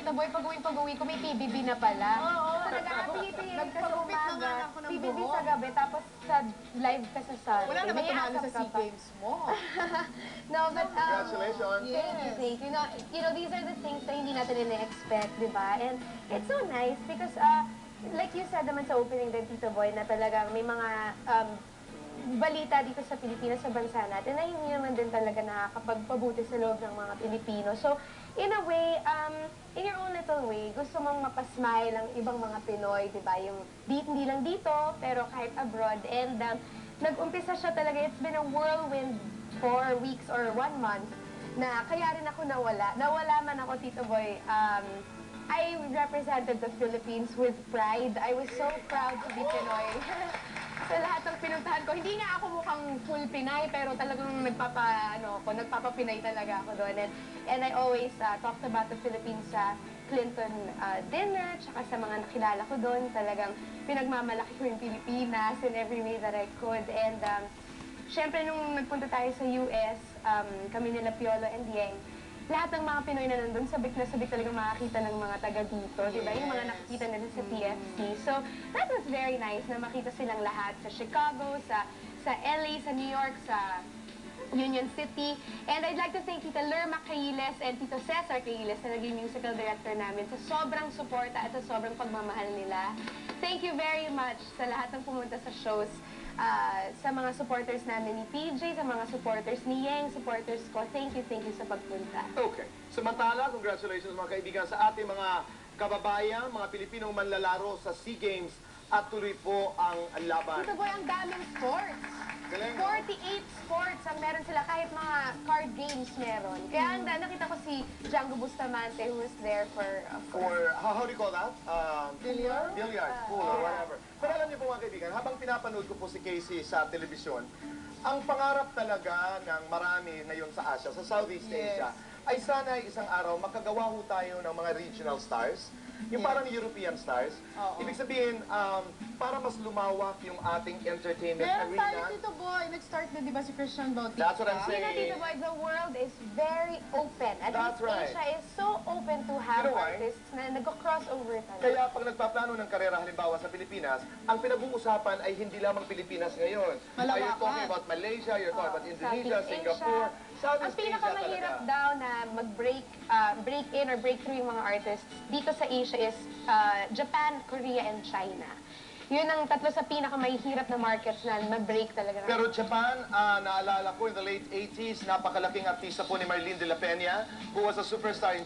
Tita Boy, pag-uwi ko, may PBB na pala. Oo. So, nag-a-apility ka sa Nagpagupit na nga umaga, ako ng PBB buhok. sa gabi, tapos sa live ka sa Sunday. Wala naman May tumalo asap sa ka SEA pa. Games mo. No, but Congratulations. thank you. You know, these are the things na hindi natin ina-expect, di ba? And it's so nice because, like you said naman sa opening din, Tito Boy, na talagang may mga balita dito sa Pilipinas, sa bansa natin, na hindi naman din talaga nakakapagpabuti sa loob ng mga Pilipino. So, in a way, in your own little way, gusto mong mapasmile ang ibang mga Pinoy, di ba? Yung hindi lang dito, pero kahit abroad. And nag-umpisa siya talaga, it's been a whirlwind 4 weeks or 1 month, na kaya rin ako nawala. Nawala man ako, Tito Boy. I represented the Philippines with pride. I was so proud to be Pinoy. Sa lahat ng pinuntahan ko, hindi nga ako mukhang full Pinay, pero talagang nagpapa-Pinay talaga ako doon. And I always talked about the Philippines sa Clinton dinner, tsaka sa mga nakilala ko doon. Talagang pinagmamalaki ko yung Pilipinas in every way that I could. And syempre, nung nagpunta tayo sa US, kami nila Piolo and Yeng, lahat ng mga Pinoy na nandun, sabik na sabik talagang makakita ng mga taga dito, di ba? Yung mga nakikita nila sa TFC. So, that was very nice na makita silang lahat sa Chicago, sa LA, sa New York, sa Union City. And I'd like to thank Tita Lerma Cayiles and Tito Cesar Cayiles na naging musical director namin sa sobrang suporta at sa sobrang pagmamahal nila. Thank you very much sa lahat ng pumunta sa shows. Sa mga supporters namin ni PJ, sa mga supporters ni Yeng, supporters ko, thank you sa pagpunta. Okay. Samantala, congratulations mga kaibigan sa ating mga kababayan, mga Pilipinong manlalaro sa SEA Games at tuloy po ang laban. Tito Boy, ang daming sports. Galing, 48 sports ang meron sila, kahit mga card games meron. Kaya nakita ko si Django Bustamante who was there for how do you call that? Billiard? Billiard, pool, or whatever. Pero alam niyo po mga kaibigan, habang pinapanood ko po si Casey sa telebisyon, ang pangarap talaga ng marami ngayon sa Asia, sa Southeast Asia, ay sana isang araw makagawa ho tayo ng mga regional stars, yung parang European stars. Ibig sabihin, para mas lumawak yung ating entertainment Meron tayo, arena. Tito Boy. Nag-start na, di ba, si Christian Bautista? That's what I'm You know, saying. Tito Boy, the world is very open. At That's least right. Asia is so open to have You know why? artists na nag-crossover talaga. Kaya pag nagpaplano ng karera halimbawa sa Pilipinas, ang pinag-uusapan ay hindi lamang Pilipinas ngayon. Malawakan. You're talking about Malaysia, you're talking about Indonesia, Southeast Singapore, Ang Southeast Asia pinakamahirap talaga. daw na mag-break in or break through yung mga artists dito sa Asia is Japan, Korea, and China. Yun ang tatlo sa pinakamahihirap na markets na mag-break talaga. Pero Japan, naalala ko in the late 80s, napakalaking artista po ni Marlene de la Peña, who was a superstar in